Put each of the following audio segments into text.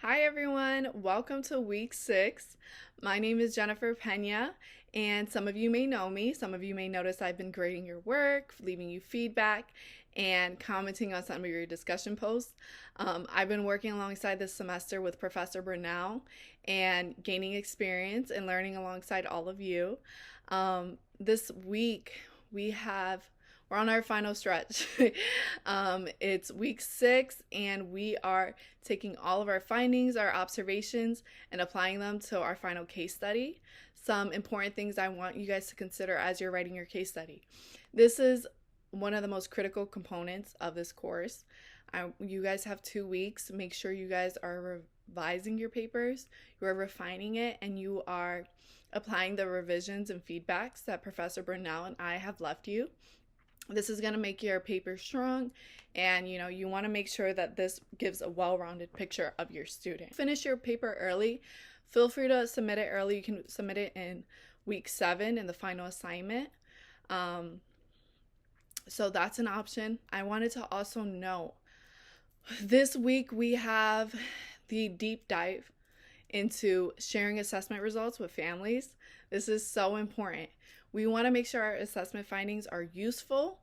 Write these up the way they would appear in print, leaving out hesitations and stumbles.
Hi everyone, welcome to week 6. My name is Jennifer Pena, and some of you may know me. Some of you may notice I've been grading your work, leaving you feedback, and commenting on some of your discussion posts. I've been working alongside this semester with Professor Brunel and gaining experience and learning alongside all of you. This week we're on our final stretch. It's week 6, and we are taking all of our findings, our observations, and applying them to our final case study. Some important things I want you guys to consider as you're writing your case study. This is one of the most critical components of this course. You guys have 2 weeks. Make sure you guys are revising your papers, you are refining it, and you are applying the revisions and feedbacks that Professor Brunel and I have left you. This is going to make your paper strong, and you want to make sure that this gives a well-rounded picture of your student. Finish your paper early. Feel free to submit it early. You can submit it in week 7 in the final assignment. So that's an option. I wanted to also note this week we have the deep dive into sharing assessment results with families. This is so important. We want to make sure our assessment findings are useful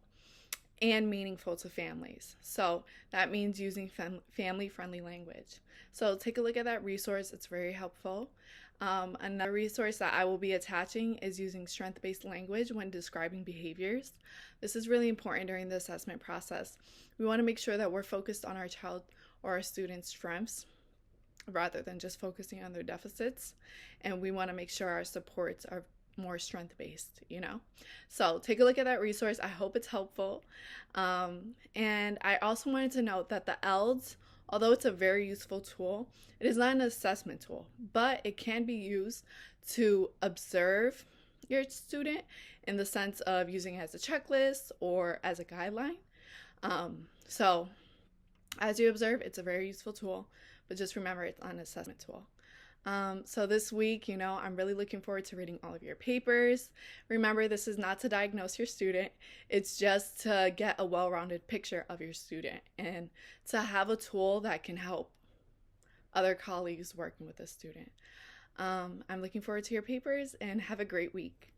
and meaningful to families. So that means using family-friendly language. So take a look at that resource. It's very helpful. Another resource that I will be attaching is using strength-based language when describing behaviors. This is really important during the assessment process. We want to make sure that we're focused on our child or our student's strengths rather than just focusing on their deficits. And we want to make sure our supports are more strength-based, So take a look at that resource. I hope it's helpful. And I also wanted to note that the ELDS, although it's a very useful tool, it is not an assessment tool, but it can be used to observe your student in the sense of using it as a checklist or as a guideline. So as you observe, it's a very useful tool, but just remember it's not an assessment tool. So this week, I'm really looking forward to reading all of your papers. Remember, this is not to diagnose your student. It's just to get a well-rounded picture of your student and to have a tool that can help other colleagues working with a student. I'm looking forward to your papers, and have a great week.